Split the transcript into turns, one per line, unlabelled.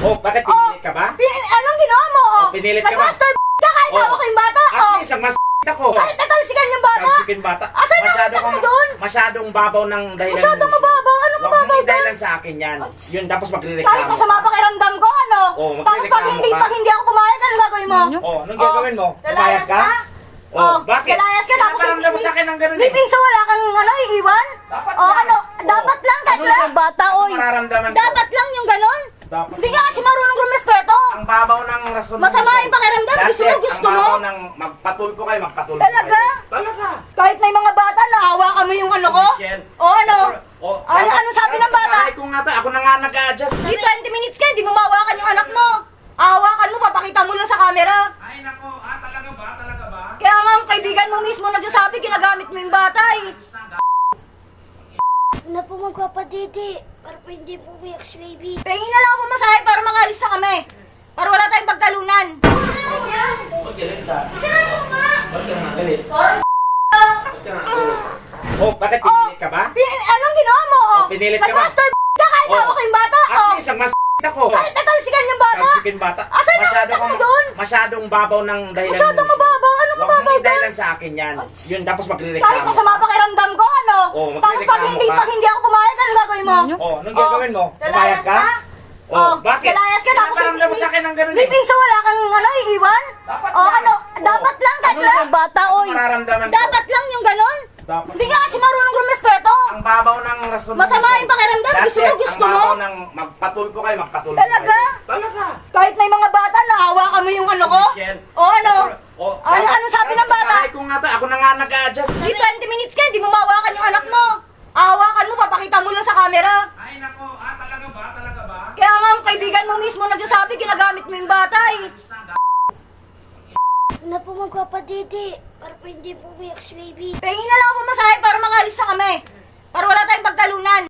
Oh, bakit pinilit ka ba?
Anong ginawa mo?
Pinilit ka ba?
Nag-master ka kahit
Oh.
hawak yung bata.
At least, ako.
Kahit natalsikan yung bata.
Talsikin bata.
Asan ang utak mo doon?
Masyadong babaw ng dahilan.
Masyadong mababaw? Anong
Huwag
mababaw
mong
doon?
dahilan sa akin yan. Yun, tapos
Kahit
magrereklamo.
masama pakiramdam ko, ano?
Oh,
Tapos pag
magrereklamo ka.
hindi ako pumayag, ano gagawin mo?
Oh, anong gagawin mo?
Lalayas
Pumayag ka?
Oh,
bakit?
lalayas ka tapos
Pinaparamdam mo sa akin ng ganun
may
eh.
piso wala kang iiwan?
Dapat
Oh,
lang.
ano?
Oh.
Dapat lang, kahit
Ano
lang.
yan?
Bata, oy.
Ano mararamdaman ko?
Dapat lang yung ganon.
Dapat.
Hindi ka kasi marunong rumespeto.
Ang babaw ng rason.
Masama yung pakiramdam. Gusto mo, gusto
Ang
mo?
babaw ng magpatulpo kayo, magpatulpo
Talaga?
kayo. Talaga.
Kahit may mga bata, nahawakan mo yung ano ko?
Michelle.
O ano?
Oh,
Ano sabi ng bata?
Kahit ko nga to, ako na nga nag-a-adjust.
Di 20 minutes ka, hindi mo mahawakan yung anak mo. Hawakan mo, papakita mo lang sa camera.
Ay nako, talaga ba? Talaga ba?
Kaya nga ang kaibigan mo mismo nagsasabi, ginagamit mo yung bata eh.
Na po magpapadidi para po hindi po umiyak si baby.
Pahingin na lang ako masahe para makalis na kami. Para wala tayong pagtalunan.
Ba't galit ka?
Sinabi mo nga!
Ba't ka nga galit? Ba't ka nga galit? Oh, bakit pinilit ka ba?
Anong ginawa mo?
Pinilit ka ba?
Nag-master ka kahit hawak yung bata.
At least, ako.
Kahit natalsikan yung bata.
Talsikin bata.
Asan ang utak mo doon?
Masyadong babaw ng dahilan.
Masyadong mababaw? Anong
Huwag
mababaw
mong
doon?
dahilan sa akin yan. Yun, tapos
Kahit
magrereklamo.
masama pakiramdam ko, ano?
Oh,
Tapos pag
magrereklamo
hindi
ka.
ako pumayag, ano gagawin mo?
Oh, anong gagawin mo?
lalayas
Pumayag ka? Oh, bakit?
Lalayas ka tapos
Pinaparamdam mo sa akin ng ganun
may
eh.
piso wala kang iiwan?
Dapat
Oh,
lang.
ano?
Oh.
Dapat lang, kahit
Ano
lang.
yan?
Bata,
Ano
oy.
mararamdaman ko?
Dapat lang yung ganon.
Dapat.
Hindi ka kasi marunong rumespeto.
Ang babaw ng rason.
Masama yung pakiramdam. Gusto mo, gusto
Ang
mo?
babaw ng magpatulpo kayo, magpatulpo
Talaga?
kayo. Talaga.
Kahit may mga bata, nahawakan mo yung ano ko?
Michelle.
O ano?
Oh,
Ano sabi ng bata?
Kahit ko nga to, ako na nga nag-a-adjust.
Di 20 minutes ka, hindi mo mahawakan yung anak mo. Hawakan mo, papakita mo lang sa camera.
Ay nako, talaga ba? Talaga ba?
Kaya nga ang kaibigan mo mismo nagsasabi, ginagamit mo yung bata eh.
Na po magpapadidi para po hindi po umiyak si baby.
Pahingin na lang ako masahe para makalis na kami. Para wala tayong pagtalunan.